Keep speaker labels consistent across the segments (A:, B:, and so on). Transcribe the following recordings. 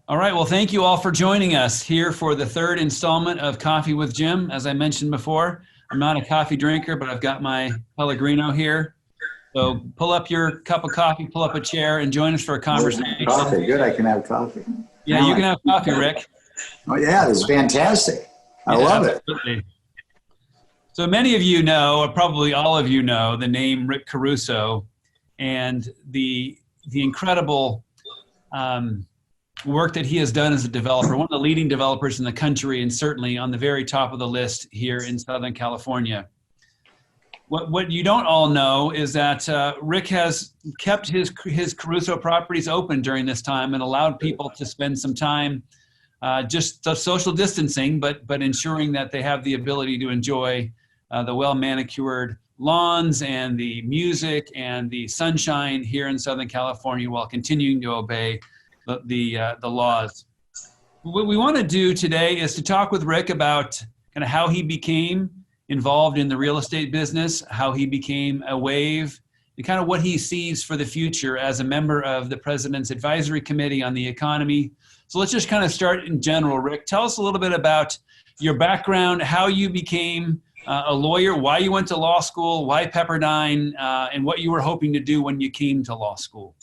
A: All right. Well, thank you all for joining us here for the third installment of Coffee with Jim. As I mentioned before, I'm not a coffee drinker, but I've got my Pellegrino here. So pull up your cup of coffee, pull up a chair, and join us for a conversation.
B: Coffee, good. I can have coffee.
A: Yeah, you can have coffee, Rick.
B: Oh, yeah, it's fantastic. I love it.
A: So many of you know, or probably all of you know, the name Rick Caruso and the incredible work that he has done as a developer, one of the leading developers in the country, and certainly on the very top of the list here in Southern California. What you don't all know is that Rick has kept his Caruso properties open during this time and allowed people to spend some time just social distancing, but ensuring that they have the ability to enjoy the well-manicured lawns and the music and the sunshine here in Southern California while continuing to obey the laws. What we want to do today is to talk with Rick about kind of how he became involved in the real estate business, how he became a wave, and kind of what he sees for the future as a member of the President's Advisory Committee on the Economy. So let's just kind of start in general. Rick, tell us a little bit about your background, how you became a lawyer, why you went to law school, why Pepperdine, and what you were hoping to do when you came to law school.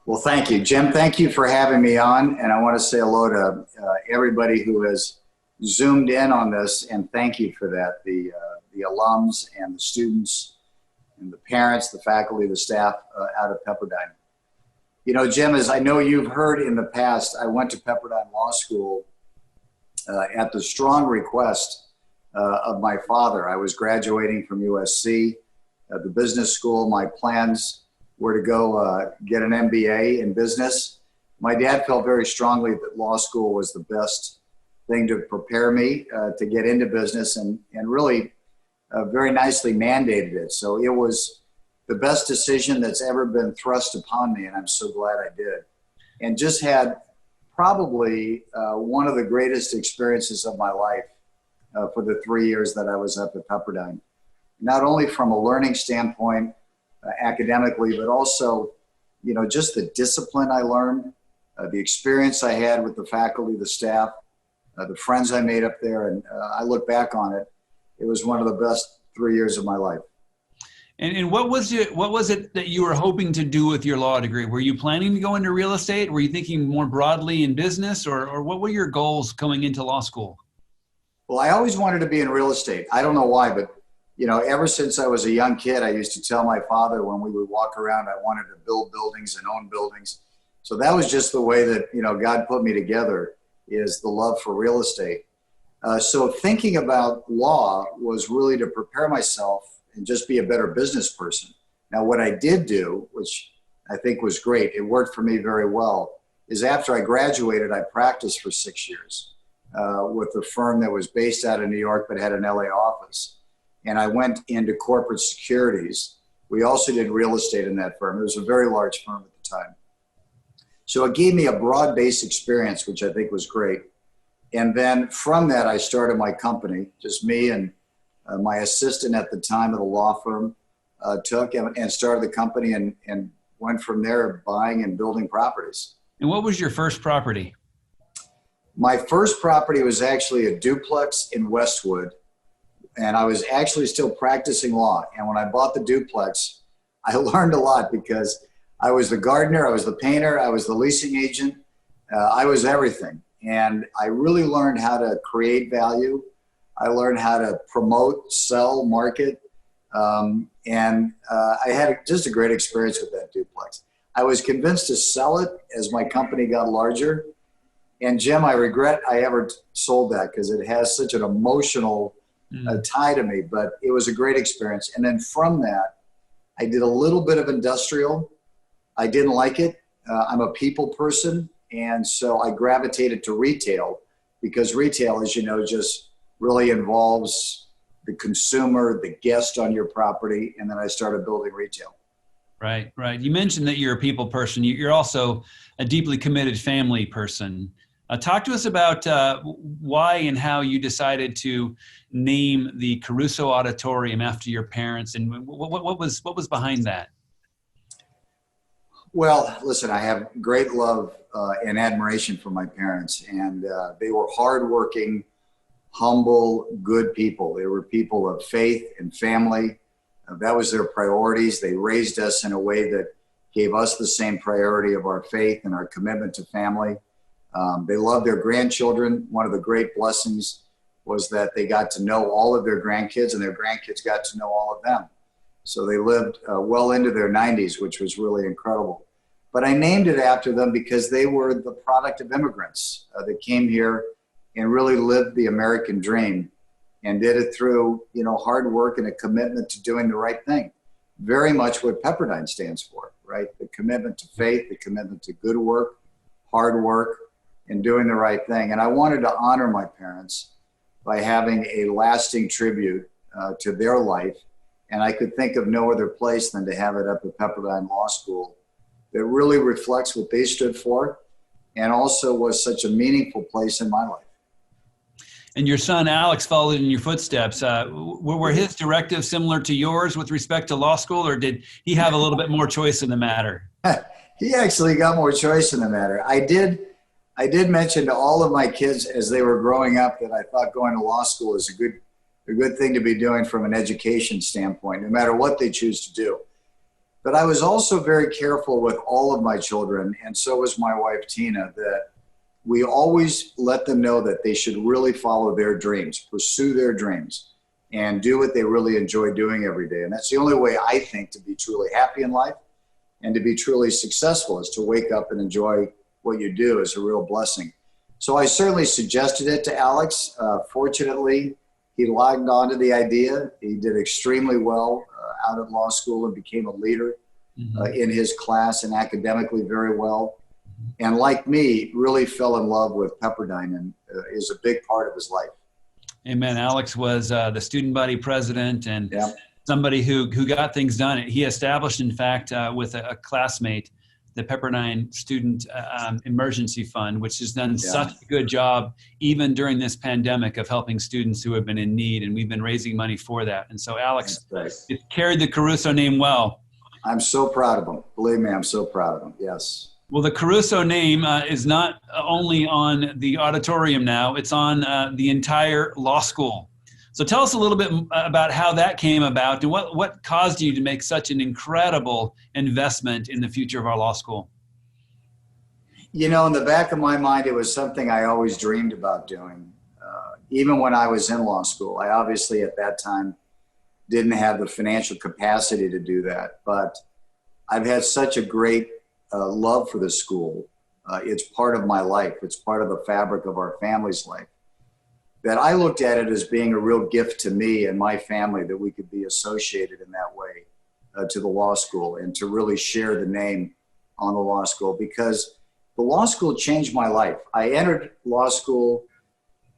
B: Well, thank you, Jim. Thank you for having me on. And I want to say hello to everybody who has zoomed in on this, and thank you for that. The alums and the students and the parents, the faculty, the staff out of Pepperdine. You know, Jim, as I know you've heard in the past, I went to Pepperdine Law School at the strong request of my father. I was graduating from USC, the business school. My plans were to go get an MBA in business. My dad felt very strongly that law school was the best thing to prepare me to get into business, and really very nicely mandated it. So it was the best decision that's ever been thrust upon me, and I'm so glad I did. And just had probably one of the greatest experiences of my life for the 3 years that I was up at Pepperdine. Not only from a learning standpoint, academically, but also, you know, just the discipline I learned, the experience I had with the faculty, the staff, the friends I made up there, and I look back on it. It was one of the best 3 years of my life.
A: And what was it that you were hoping to do with your law degree? Were you planning to go into real estate? Were you thinking more broadly in business, or what were your goals coming into law school?
B: Well, I always wanted to be in real estate. I don't know why, but you know, ever since I was a young kid, I used to tell my father when we would walk around, I wanted to build buildings and own buildings. So that was just the way that, you know, God put me together, is the love for real estate. So thinking about law was really to prepare myself and just be a better business person. Now, what I did do, which I think was great, it worked for me very well, is after I graduated, I practiced for 6 years with a firm that was based out of New York but had an LA office. And I went into corporate securities. We also did real estate in that firm. It was a very large firm at the time. So it gave me a broad-based experience, which I think was great. And then from that, I started my company, just me and my assistant at the time of the law firm took and started the company and went from there buying and building properties.
A: And what was your first property?
B: My first property was actually a duplex in Westwood. And I was actually still practicing law. And when I bought the duplex, I learned a lot because I was the gardener, I was the painter, I was the leasing agent, I was everything. And I really learned how to create value. I learned how to promote, sell, market. And I had just a great experience with that duplex. I was convinced to sell it as my company got larger. And Jim, I regret I ever sold that because it has such an emotional tie to me, but it was a great experience. And then from that, I did a little bit of industrial. I didn't like it. I'm a people person. And so I gravitated to retail because retail, as you know, just really involves the consumer, the guest on your property. And then I started building retail.
A: Right, right. You mentioned that you're a people person. You're also a deeply committed family person. Talk to us about why and how you decided to name the Caruso Auditorium after your parents, and what was behind that?
B: Well, listen, I have great love and admiration for my parents. And they were hardworking, humble, good people. They were people of faith and family. That was their priorities. They raised us in a way that gave us the same priority of our faith and our commitment to family. They loved their grandchildren. One of the great blessings was that they got to know all of their grandkids, and their grandkids got to know all of them. So they lived well into their 90s, which was really incredible. But I named it after them because they were the product of immigrants that came here and really lived the American dream and did it through, hard work and a commitment to doing the right thing. Very much what Pepperdine stands for, right? The commitment to faith, the commitment to good work, hard work, and doing the right thing. And I wanted to honor my parents by having a lasting tribute to their life. And I could think of no other place than to have it up at Pepperdine Law School that really reflects what they stood for and also was such a meaningful place in my life.
A: And your son, Alex, followed in your footsteps. Were his directives similar to yours with respect to law school, or did he have a little bit more choice in the matter?
B: He actually got more choice in the matter. I did mention to all of my kids as they were growing up that I thought going to law school is a good thing to be doing from an education standpoint, no matter what they choose to do. But I was also very careful with all of my children, and so was my wife, Tina, that we always let them know that they should really follow their dreams, pursue their dreams, and do what they really enjoy doing every day. And that's the only way, I think, to be truly happy in life and to be truly successful, is to wake up and enjoy what you do is a real blessing. So I certainly suggested it to Alex. Fortunately, he logged on to the idea. He did extremely well out at law school and became a leader in his class and academically very well. And like me, really fell in love with Pepperdine and is a big part of his life.
A: Amen. Alex was the student body president and somebody who got things done. He established, in fact, with a classmate, the Pepperdine Student Emergency Fund, which has done such a good job, even during this pandemic, of helping students who have been in need. And we've been raising money for that. And so Alex carried the Caruso name well. I'm
B: so proud of him. Believe me, I'm so proud of him. Yes.
A: Well, the Caruso name is not only on the auditorium now, it's on the entire law school. So tell us a little bit about how that came about and what caused you to make such an incredible investment in the future of our law school.
B: In the back of my mind, it was something I always dreamed about doing. Even when I was in law school, I obviously at that time didn't have the financial capacity to do that, but I've had such a great love for the school. It's part of my life. It's part of the fabric of our family's life, that I looked at it as being a real gift to me and my family that we could be associated in that way to the law school and to really share the name on the law school, because the law school changed my life. I entered law school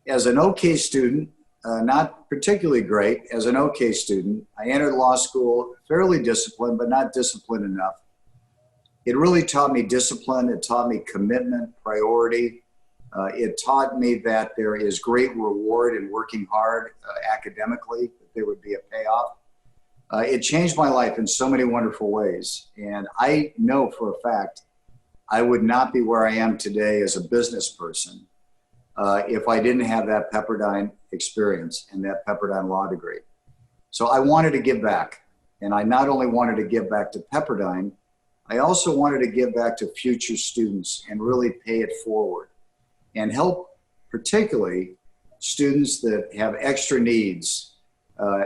B: as an okay student, not particularly great, as an okay student. I entered law school fairly disciplined, but not disciplined enough. It really taught me discipline. It taught me commitment, priority. It taught me that there is great reward in working hard academically, that there would be a payoff. It changed my life in so many wonderful ways. And I know for a fact I would not be where I am today as a business person if I didn't have that Pepperdine experience and that Pepperdine law degree. So I wanted to give back. And I not only wanted to give back to Pepperdine, I also wanted to give back to future students and really pay it forward and help particularly students that have extra needs,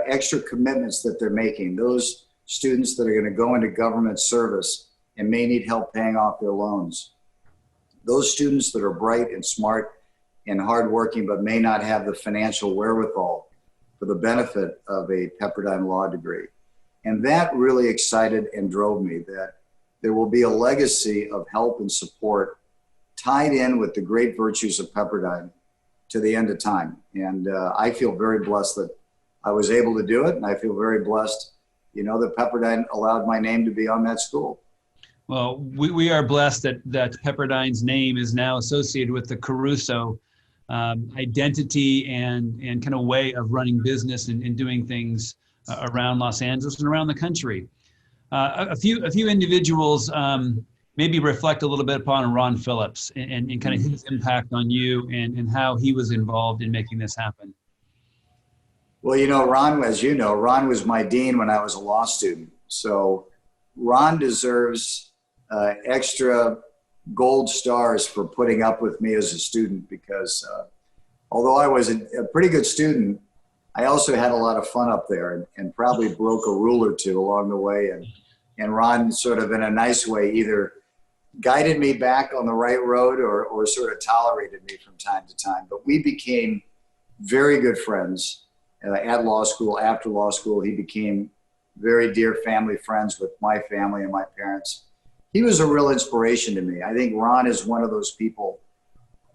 B: extra commitments that they're making, those students that are going to go into government service and may need help paying off their loans, those students that are bright and smart and hardworking but may not have the financial wherewithal for the benefit of a Pepperdine law degree. And that really excited and drove me, that there will be a legacy of help and support tied in with the great virtues of Pepperdine to the end of time. And I feel very blessed that I was able to do it. And I feel very blessed, that Pepperdine allowed my name to be on that school.
A: Well, we are blessed that Pepperdine's name is now associated with the Caruso identity and kind of way of running business and doing things around Los Angeles and around the country. A few individuals maybe reflect a little bit upon Ron Phillips and kind of his impact on you and how he was involved in making this happen.
B: Well, you know, Ron, as you know, Ron was my dean when I was a law student. So Ron deserves extra gold stars for putting up with me as a student, because although I was a pretty good student, I also had a lot of fun up there and probably broke a rule or two along the way. And Ron sort of in a nice way either guided me back on the right road or sort of tolerated me from time to time. But we became very good friends at law school. After law school, he became very dear family friends with my family and my parents. He was a real inspiration to me. I think Ron is one of those people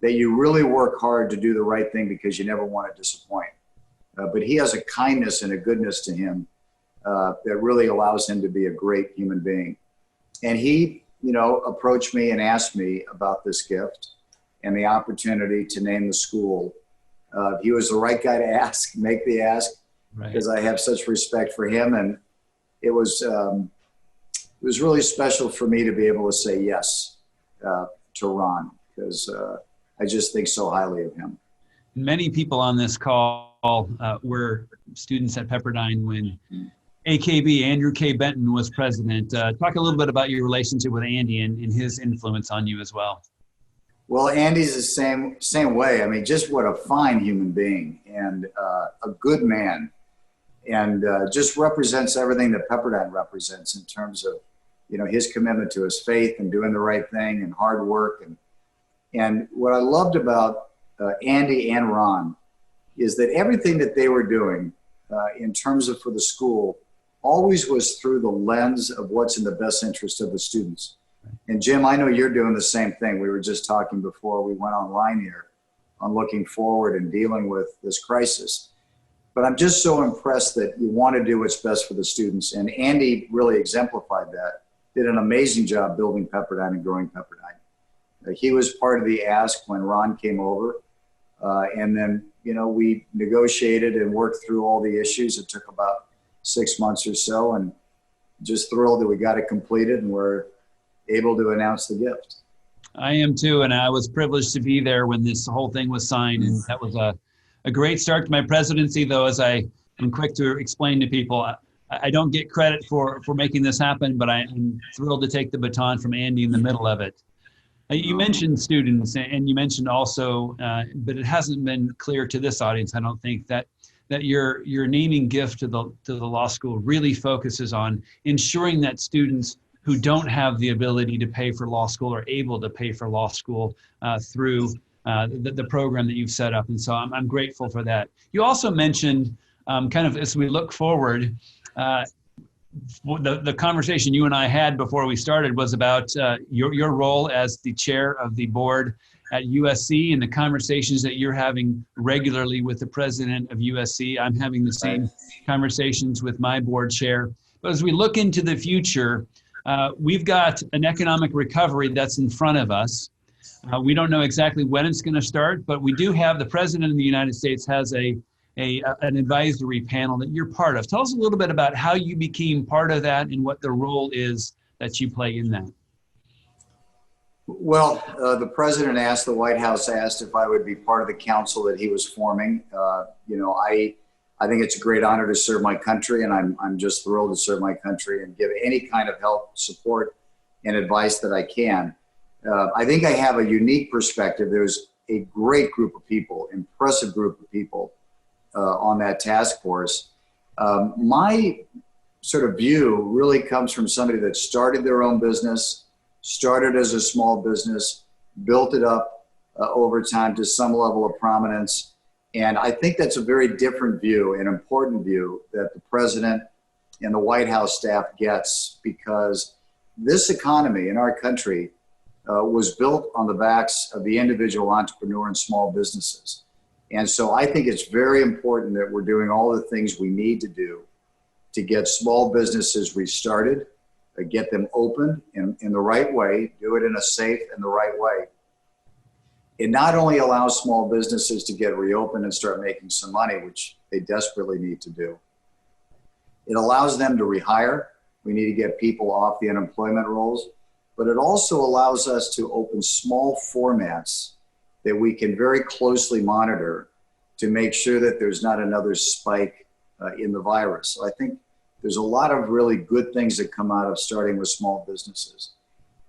B: that you really work hard to do the right thing because you never want to disappoint. But he has a kindness and a goodness to him that really allows him to be a great human being. And he, you know, approached me and asked me about this gift and the opportunity to name the school. He was the right guy to ask, make the ask, because I have such respect for him. And it was really special for me to be able to say yes to Ron, because I just think so highly of him.
A: Many people on this call were students at Pepperdine when AKB, Andrew K. Benton, was president. Talk a little bit about your relationship with Andy and his influence on you as well.
B: Well, Andy's the same way. I mean, just what a fine human being and a good man, and just represents everything that Pepperdine represents in terms of, you know, his commitment to his faith and doing the right thing and hard work. And what I loved about Andy and Ron is that everything that they were doing in terms of for the school always was through the lens of what's in the best interest of the students. And Jim, I know you're doing the same thing. We were just talking before we went online here on looking forward and dealing with this crisis. But I'm just so impressed that you want to do what's best for the students. And Andy really exemplified that, did an amazing job building Pepperdine and growing Pepperdine. He was part of the ask when Ron came over. And then, you know, we negotiated and worked through all the issues. It took about 6 months or so, and just thrilled that we got it completed and we're able to announce the gift.
A: I am too, and I was privileged to be there when this whole thing was signed, and that was a great start to my presidency, though, as I am quick to explain to people. I don't get credit for making this happen, but I'm thrilled to take the baton from Andy in the middle of it. You mentioned students, and you mentioned also, but it hasn't been clear to this audience, I don't think, that your naming gift to the law school really focuses on ensuring that students who don't have the ability to pay for law school are able to pay for law school through the program that you've set up. And so I'm grateful for that. You also mentioned kind of as we look forward, the conversation you and I had before we started was about your role as the chair of the board at USC and the conversations that you're having regularly with the president of USC. I'm having the same conversations with my board chair. But as we look into the future, we've got an economic recovery that's in front of us. We don't know exactly when it's going to start, but we do have the president of the United States has an advisory panel that you're part of. Tell us a little bit about how you became part of that and what the role is that you play in that.
B: Well, the president asked, the White House asked if I would be part of the council that he was forming. You know, I think it's a great honor to serve my country, and I'm just thrilled to serve my country and give any kind of help, support, and advice that I can. I think I have a unique perspective. There's a great group of people, impressive group of people on that task force. My sort of view really comes from somebody that started their own business, started as a small business, built it up over time to some level of prominence. And I think that's a very different view, an important view that the president and the White House staff gets, because this economy in our country was built on the backs of the individual entrepreneur and small businesses. And so I think it's very important that we're doing all the things we need to do to get small businesses restarted, get them open in the right way, do it in a safe and the right way. It not only allows small businesses to get reopened and start making some money, which they desperately need to do. It allows them to rehire. We need to get people off the unemployment rolls. but it also allows us to open small formats that we can very closely monitor to make sure that there's not another spike in the virus. So I think there's a lot of really good things that come out of starting with small businesses.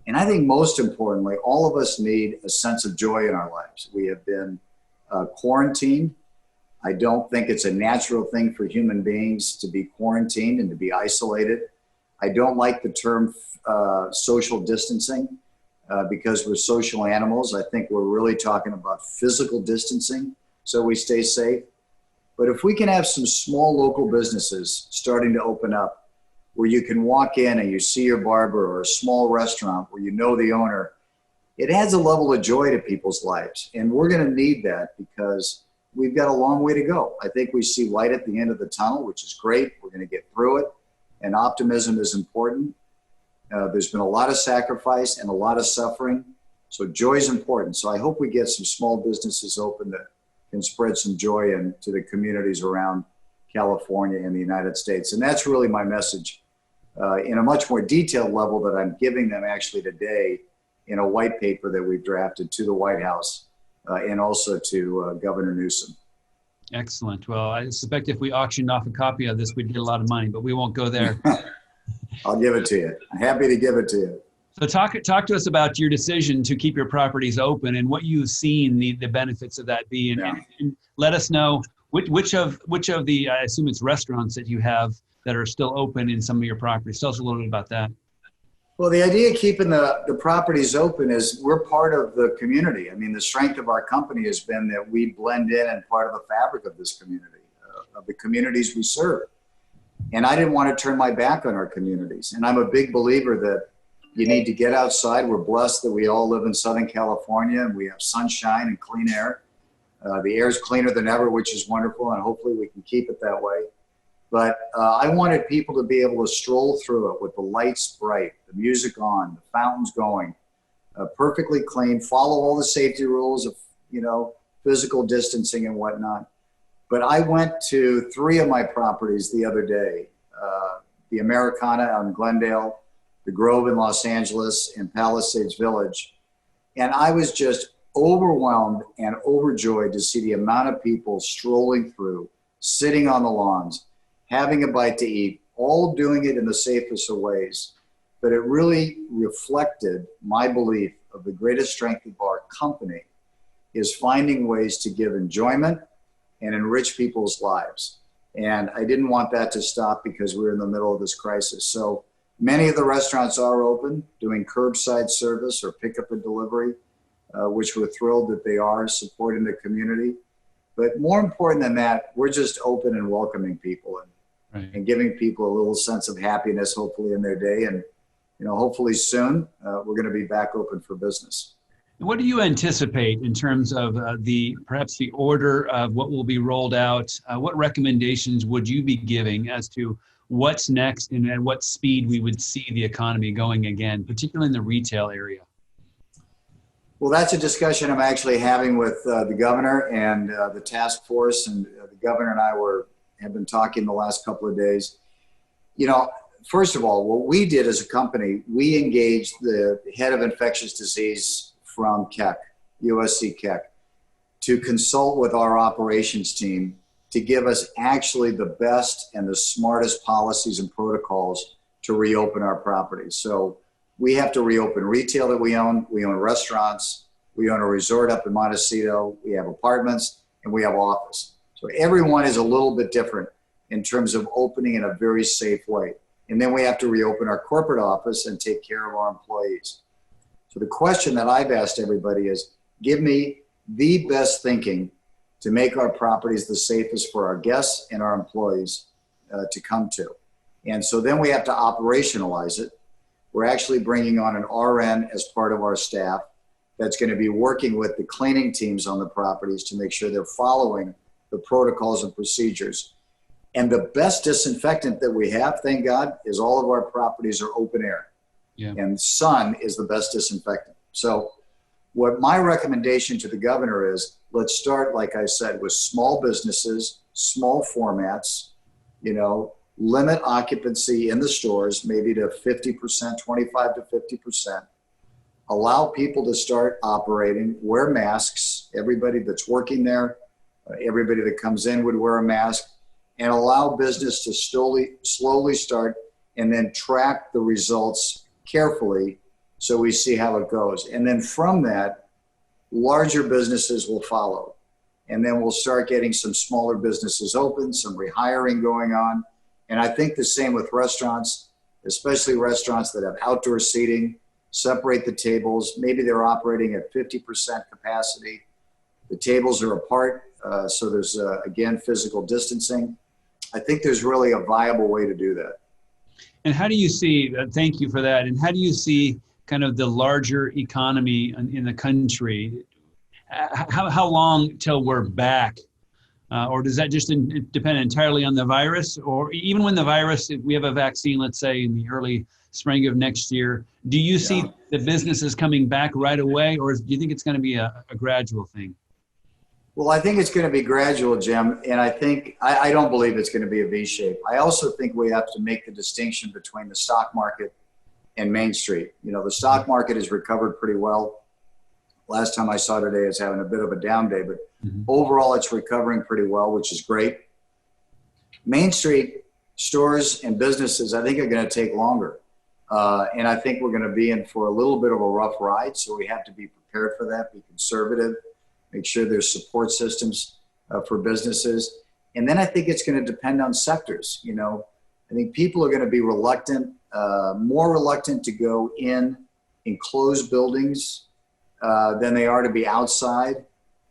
B: And I think most importantly, all of us need a sense of joy in our lives. We have been quarantined. I don't think it's a natural thing for human beings to be quarantined and to be isolated. I don't like the term social distancing because we're social animals. I think we're really talking about physical distancing so we stay safe. But if we can have some small local businesses starting to open up where you can walk in and you see your barber, or a small restaurant where you know the owner, it adds a level of joy to people's lives. And we're going to need that because we've got a long way to go. I think we see light at the end of the tunnel, which is great. We're going to get through it. And optimism is important. There's been a lot of sacrifice and a lot of suffering. So joy is important. So I hope we get some small businesses open that can spread some joy into the communities around California and the United States. And that's really my message in a much more detailed level that I'm giving them actually today in a white paper that we've drafted to the White House and also to Governor Newsom.
A: Excellent. Well, I suspect if we auctioned off a copy of this, we'd get a lot of money, but we won't go there.
B: I'll give it to you. I'm happy to give it to you.
A: So talk to us about your decision to keep your properties open and what you've seen the benefits of that be, and let us know which of the, I assume it's restaurants that you have that are still open in some of your properties. Tell us a little bit about that.
B: Well, the idea of keeping the properties open is we're part of the community. I mean, the strength of our company has been that we blend in and part of the fabric of this community, of the communities we serve. And I didn't want to turn my back on our communities. And I'm a big believer that you need to get outside. We're blessed that we all live in Southern California and we have sunshine and clean air. The air is cleaner than ever, which is wonderful, and hopefully we can keep it that way. But I wanted people to be able to stroll through it with the lights bright, the music on, the fountains going, perfectly clean, follow all the safety rules of, physical distancing and whatnot. But I went to 3 of my properties the other day, the Americana out in Glendale, the Grove in Los Angeles, and Palisades Village. And I was just overwhelmed and overjoyed to see the amount of people strolling through, sitting on the lawns, having a bite to eat, all doing it in the safest of ways. But it really reflected my belief of the greatest strength of our company is finding ways to give enjoyment and enrich people's lives. And I didn't want that to stop because we're in the middle of this crisis. So many of the restaurants are open, doing curbside service or pickup and delivery, which we're thrilled that they are supporting the community. But more important than that, we're just open and welcoming people and giving people a little sense of happiness, hopefully in their day. And, hopefully soon we're going to be back open for business.
A: What do you anticipate in terms of perhaps the order of what will be rolled out? What recommendations would you be giving as to what's next and at what speed we would see the economy going again, particularly in the retail area?
B: Well, that's a discussion I'm actually having with the governor and the task force, and the governor and I have been talking the last couple of days. First of all, what we did as a company, we engaged the head of infectious disease from Keck, USC Keck, to consult with our operations team to give us actually the best and the smartest policies and protocols to reopen our properties. So we have to reopen retail that we own restaurants, we own a resort up in Montecito, we have apartments, and we have office. So everyone is a little bit different in terms of opening in a very safe way. And then we have to reopen our corporate office and take care of our employees. So the question that I've asked everybody is, give me the best thinking to make our properties the safest for our guests and our employees to come to. And so then we have to operationalize it. We're actually bringing on an RN as part of our staff that's going to be working with the cleaning teams on the properties to make sure they're following the protocols and procedures. And the best disinfectant that we have, thank God, is all of our properties are open air. Yeah. And sun is the best disinfectant. So what my recommendation to the governor is, let's start, like I said, with small businesses, small formats, limit occupancy in the stores, maybe to 50%, 25 to 50%, allow people to start operating, wear masks, everybody that's working there, everybody that comes in would wear a mask, and allow business to slowly start and then track the results carefully so we see how it goes. And then from that, larger businesses will follow. And then we'll start getting some smaller businesses open, some rehiring going on. And I think the same with restaurants, especially restaurants that have outdoor seating, separate the tables. Maybe they're operating at 50% capacity. The tables are apart, so there's, again, physical distancing. I think there's really a viable way to do that.
A: And how do you see, thank you for that, and how do you see kind of the larger economy in the country? How long till we're back? Or does that just depend entirely on the virus? Or even when the virus, if we have a vaccine, let's say in the early spring of next year, do you see the businesses coming back right away? Or do you think it's going to be a gradual thing?
B: Well, I think it's going to be gradual, Jim. And I don't believe it's going to be a V shape. I also think we have to make the distinction between the stock market and Main Street. You know, the stock market has recovered pretty well. Last time I saw today, it's having a bit of a down day, but overall it's recovering pretty well, which is great. Main Street stores and businesses, I think, are going to take longer. And I think we're going to be in for a little bit of a rough ride. So we have to be prepared for that, be conservative, make sure there's support systems for businesses. And then I think it's going to depend on sectors. You know, I think people are going to be reluctant, more reluctant to go in enclosed buildings than they are to be outside.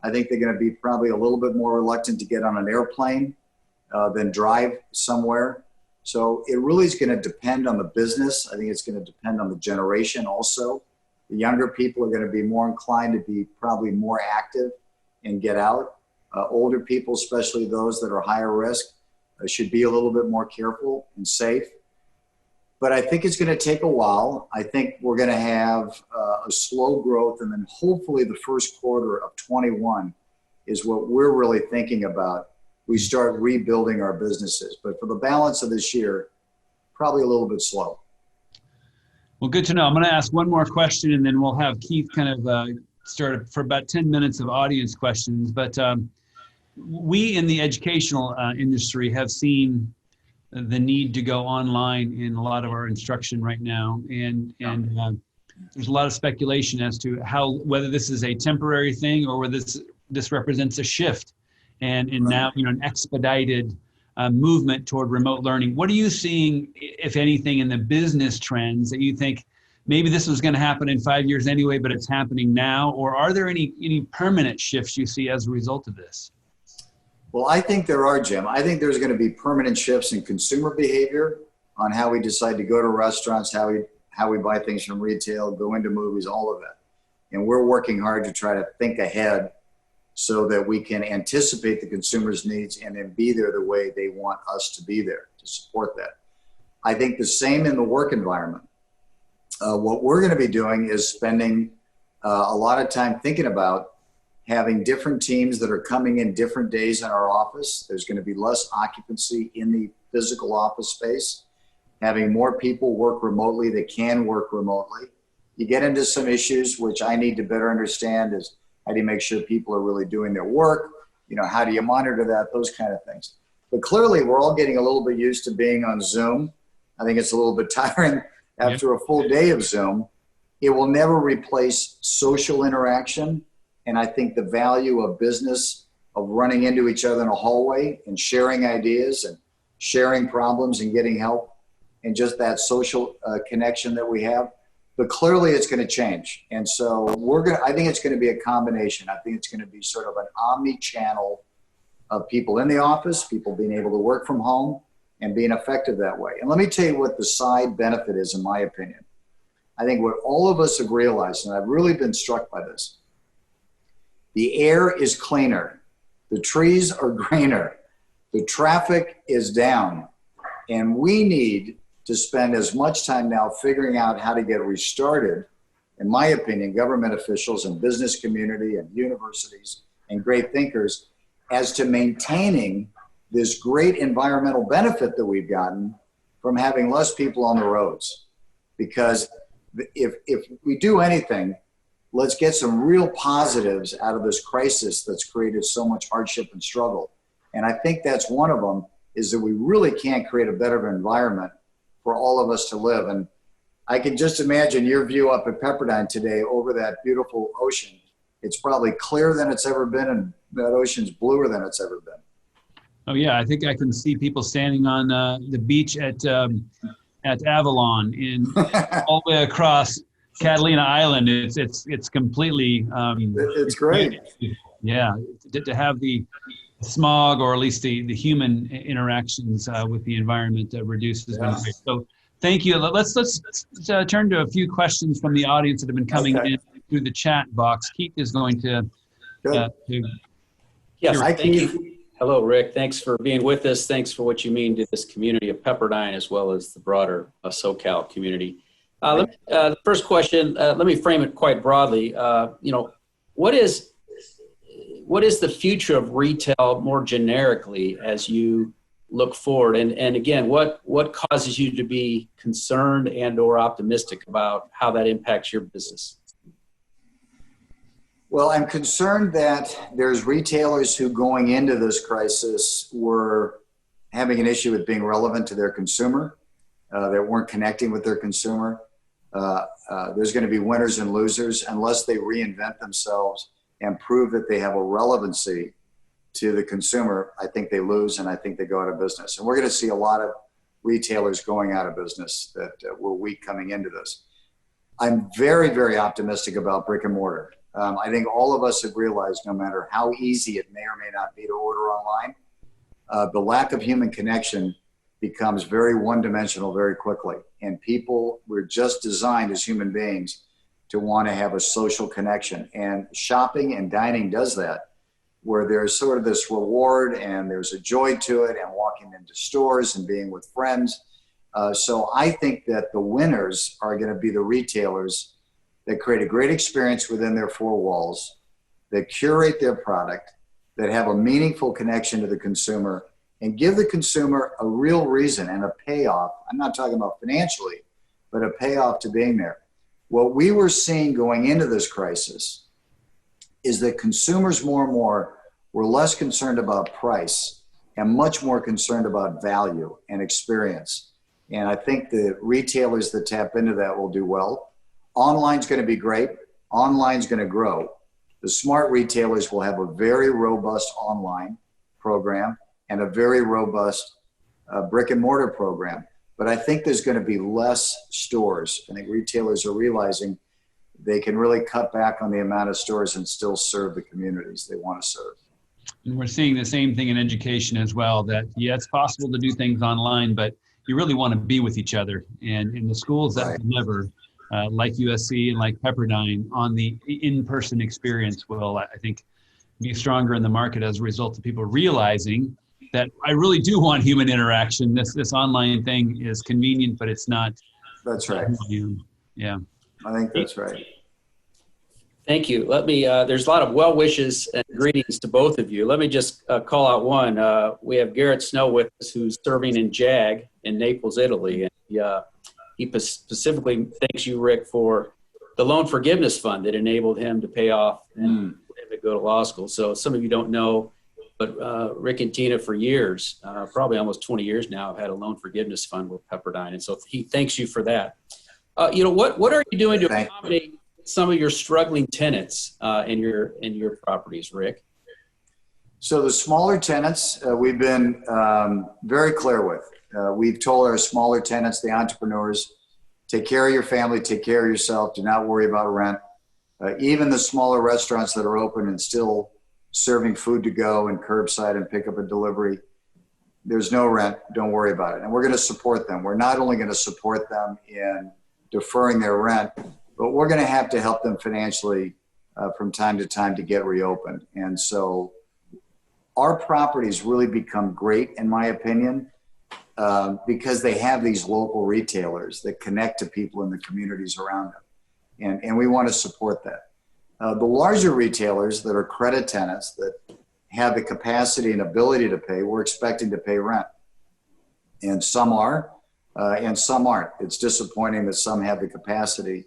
B: I think they're going to be probably a little bit more reluctant to get on an airplane than drive somewhere. So it really is going to depend on the business. I think it's going to depend on the generation also. The younger people are going to be more inclined to be probably more active and get out. Older people, especially those that are higher risk, should be a little bit more careful and safe. But I think it's going to take a while. I think we're going to have a slow growth, and then hopefully the first quarter of 21 is what we're really thinking about. We start rebuilding our businesses. But for the balance of this year, probably a little bit slow.
A: Well, good to know. I'm going to ask one more question, and then we'll have Keith kind of start for about 10 minutes of audience questions. But we in the educational industry have seen the need to go online in a lot of our instruction right now. And there's a lot of speculation as to whether this is a temporary thing or whether this represents a shift and now, you know, an expedited movement toward remote learning. What are you seeing, if anything, in the business trends that you think maybe this was going to happen in 5 years anyway, but it's happening now? Or are there any permanent shifts you see as a result of this?
B: Well, I think there are, Jim. I think there's going to be permanent shifts in consumer behavior on how we decide to go to restaurants, how we buy things from retail, go into movies, all of that. And we're working hard to try to think ahead so that we can anticipate the consumer's needs and then be there the way they want us to be there to support that. I think the same in the work environment. What we're going to be doing is spending a lot of time thinking about having different teams that are coming in different days in our office. There's going to be less occupancy in the physical office space, having more people work remotely that can work remotely. You get into some issues which I need to better understand is how do you make sure people are really doing their work? You know, how do you monitor that? Those kind of things. But clearly we're all getting a little bit used to being on Zoom. I think it's a little bit tiring after a full day of Zoom. It will never replace social interaction. And I think the value of business, of running into each other in a hallway and sharing ideas and sharing problems and getting help and just that social connection that we have. But clearly it's going to change. And so I think it's going to be a combination. I think it's going to be sort of an omni-channel of people in the office, people being able to work from home and being effective that way. And let me tell you what the side benefit is, in my opinion. I think what all of us have realized, and I've really been struck by this, the air is cleaner, the trees are greener, the traffic is down, and we need to spend as much time now figuring out how to get restarted, in my opinion, government officials and business community and universities and great thinkers, as to maintaining this great environmental benefit that we've gotten from having less people on the roads. Because if we do anything, let's get some real positives out of this crisis that's created so much hardship and struggle. And I think that's one of them, is that we really can't create a better environment for all of us to live. And I can just imagine your view up at Pepperdine today over that beautiful ocean. It's probably clearer than it's ever been, and that ocean's bluer than it's ever been.
A: Oh yeah, I think I can see people standing on the beach at Avalon in all the way across Catalina Island. It's completely.
B: It's great.
A: Yeah, to have the smog, or at least the human interactions with the environment reduces. Yeah. So thank you. Let's turn to a few questions from the audience that have been coming in through the chat box. Keith is going to.
C: Yes, thank you. Hello, Rick. Thanks for being with us. Thanks for what you mean to this community of Pepperdine, as well as the broader SoCal community. The first question, let me frame it quite broadly. What is the future of retail more generically as you look forward? And again, what causes you to be concerned and or optimistic about how that impacts your business?
B: Well, I'm concerned that there's retailers who, going into this crisis, were having an issue with being relevant to their consumer, that weren't connecting with their consumer. There's going to be winners and losers unless they reinvent themselves and prove that they have a relevancy to the consumer. I think they lose, and I think they go out of business. And we're going to see a lot of retailers going out of business that were weak coming into this. I'm very, very optimistic about brick and mortar. I think all of us have realized, no matter how easy it may or may not be to order online, the lack of human connection becomes very one-dimensional very quickly. And people, we're just designed as human beings to want to have a social connection. And shopping and dining does that, where there's sort of this reward and there's a joy to it, and walking into stores and being with friends. So I think that the winners are going to be the retailers that create a great experience within their four walls, that curate their product, that have a meaningful connection to the consumer, and give the consumer a real reason and a payoff. I'm not talking about financially, but a payoff to being there. What we were seeing going into this crisis is that consumers more and more were less concerned about price and much more concerned about value and experience. And I think the retailers that tap into that will do well. Online's going to be great. Online's going to grow. The smart retailers will have a very robust online program and a very robust brick and mortar program. But I think there's going to be less stores. I think retailers are realizing they can really cut back on the amount of stores and still serve the communities they want to serve.
A: And we're seeing the same thing in education as well, that yeah, it's possible to do things online, but you really want to be with each other. And in the schools that deliver, like USC and like Pepperdine, on the in-person experience will, I think, be stronger in the market as a result of people realizing that I really do want human interaction. This online thing is convenient, but it's not.
B: That's right.
A: Yeah.
B: I think that's right.
C: Thank you. Let me, there's a lot of well wishes and greetings to both of you. Let me just call out one. We have Garrett Snow with us, who's serving in JAG in Naples, Italy. And he specifically thanks you, Rick, for the loan forgiveness fund that enabled him to pay off and to go to law school. So some of you don't know, but Rick and Tina for years, probably almost 20 years now, have had a loan forgiveness fund with Pepperdine. And so he thanks you for that. What are you doing to accommodate some of your struggling tenants in your properties, Rick?
B: So the smaller tenants, we've been very clear with. We've told our smaller tenants, the entrepreneurs, take care of your family, take care of yourself, do not worry about rent. Even the smaller restaurants that are open and still serving food to go and curbside and pick up a delivery, there's no rent, don't worry about it. And we're going to support them. We're not only going to support them in deferring their rent, but we're going to have to help them financially from time to time to get reopened. And so our properties really become great, in my opinion, because they have these local retailers that connect to people in the communities around them. And we want to support that. The larger retailers that are credit tenants that have the capacity and ability to pay, we're expecting to pay rent. And some are. and some aren't. It's disappointing that some have the capacity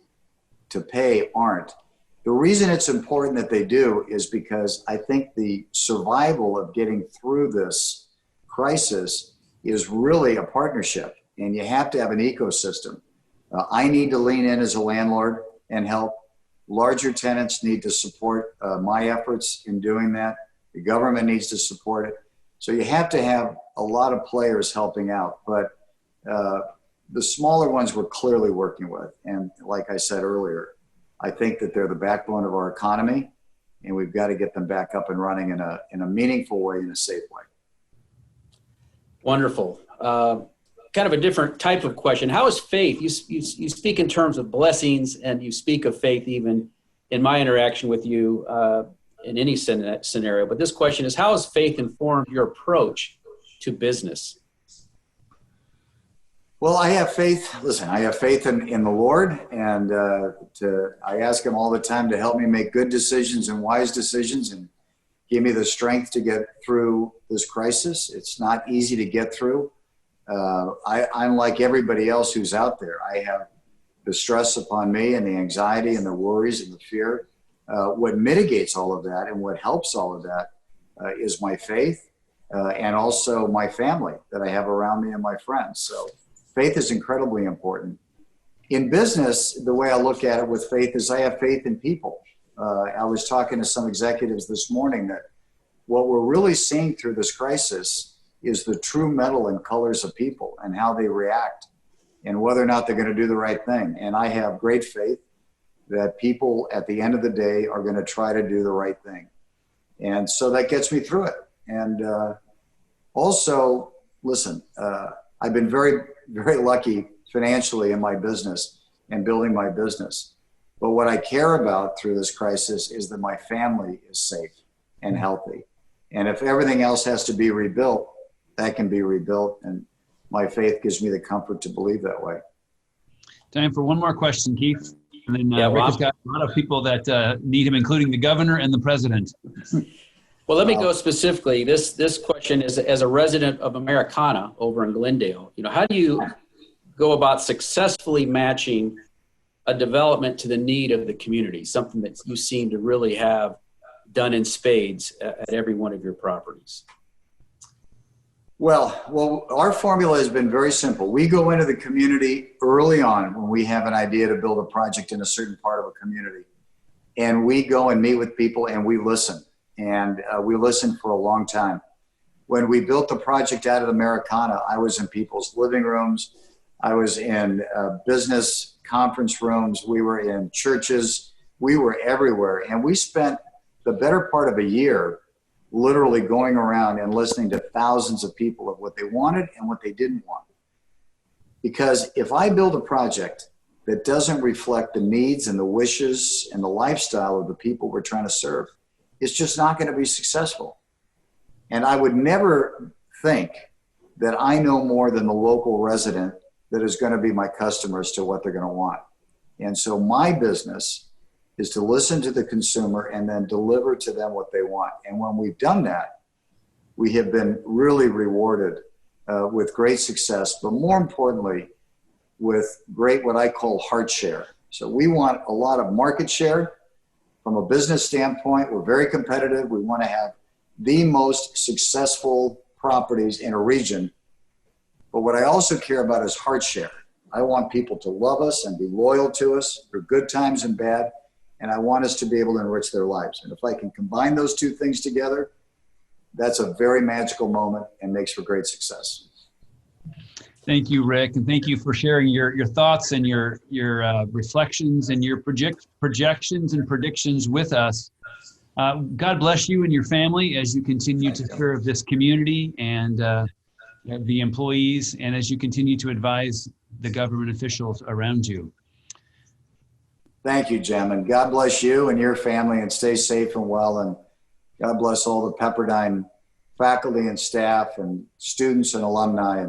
B: to pay aren't. The reason it's important that they do is because I think the survival of getting through this crisis is really a partnership, and you have to have an ecosystem. I need to lean in as a landlord and help. Larger tenants need to support my efforts in doing that. The government needs to support it. So you have to have a lot of players helping out, but the smaller ones we're clearly working with. And like I said earlier, I think that they're the backbone of our economy, and we've got to get them back up and running in a meaningful way, in a safe way.
C: Wonderful. Kind of a different type of question. How is faith? You speak in terms of blessings, and you speak of faith even in my interaction with you in any scenario. But this question is, how has faith informed your approach to business?
B: Well, I have faith. Listen, I have faith in the Lord, and I ask him all the time to help me make good decisions and wise decisions and give me the strength to get through this crisis. It's not easy to get through. I'm like everybody else who's out there. I have the stress upon me and the anxiety and the worries and the fear. What mitigates all of that and what helps all of that is my faith and also my family that I have around me and my friends. So faith is incredibly important. In business, the way I look at it with faith is I have faith in people. I was talking to some executives this morning that what we're really seeing through this crisis is the true metal and colors of people and how they react and whether or not they're going to do the right thing. And I have great faith that people at the end of the day are going to try to do the right thing. And so that gets me through it. And also, listen, I've been very, very lucky financially in my business and building my business. But what I care about through this crisis is that my family is safe and healthy. And if everything else has to be rebuilt, that can be rebuilt. And my faith gives me the comfort to believe that way.
A: Time for one more question, Keith. And then
C: Yeah,
A: Rick has got a lot of people that need him, including the governor and the president.
C: Well, let me go specifically. This question is, as a resident of Americana over in Glendale, how do you go about successfully matching a development to the need of the community, something that you seem to really have done in spades at every one of your properties?
B: Well, our formula has been very simple. We go into the community early on when we have an idea to build a project in a certain part of a community. And we go and meet with people and we listen. And we listened for a long time. When we built the project out of Americana, I was in people's living rooms. I was in business conference rooms. We were in churches. We were everywhere. And we spent the better part of a year literally going around and listening to thousands of people of what they wanted and what they didn't want. Because if I build a project that doesn't reflect the needs and the wishes and the lifestyle of the people we're trying to serve, it's just not going to be successful. And I would never think that I know more than the local resident that is going to be my customer as to what they're going to want. And so my business is to listen to the consumer and then deliver to them what they want. And when we've done that, we have been really rewarded with great success, but more importantly, with great what I call heart share. So we want a lot of market share. From a business standpoint, we're very competitive. We want to have the most successful properties in a region. But what I also care about is heart share. I want people to love us and be loyal to us through good times and bad. And I want us to be able to enrich their lives. And if I can combine those two things together, that's a very magical moment and makes for great success.
A: Thank you, Rick, and thank you for sharing your thoughts and your reflections and your projections and predictions with us. God bless you and your family as you continue to serve this community and the employees, and as you continue to advise the government officials around you.
B: Thank you, Jim, and God bless you and your family, and stay safe and well, and God bless all the Pepperdine faculty and staff and students and alumni,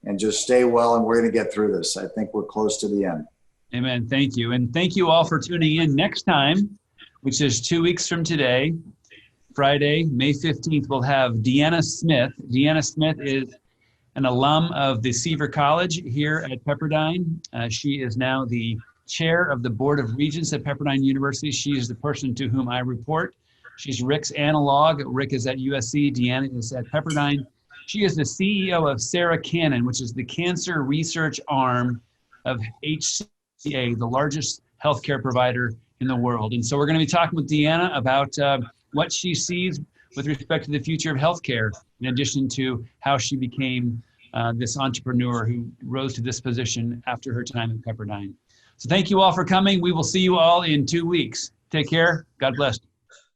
B: and just stay well, and we're going to get through this. I think we're close to the end.
A: Amen. Thank you. And thank you all for tuning in. Next time, which is 2 weeks from today, Friday, May 15th, we'll have Deanna Smith. Deanna Smith is an alum of the Seaver College here at Pepperdine. She is now the chair of the Board of Regents at Pepperdine University. She is the person to whom I report. She's Rick's analog. Rick is at USC, Deanna is at Pepperdine. She is the CEO of Sarah Cannon, which is the cancer research arm of HCA, the largest healthcare provider in the world. And so we're going to be talking with Deanna about what she sees with respect to the future of healthcare, in addition to how she became this entrepreneur who rose to this position after her time at Pepperdine. So thank you all for coming. We will see you all in 2 weeks. Take care. God bless.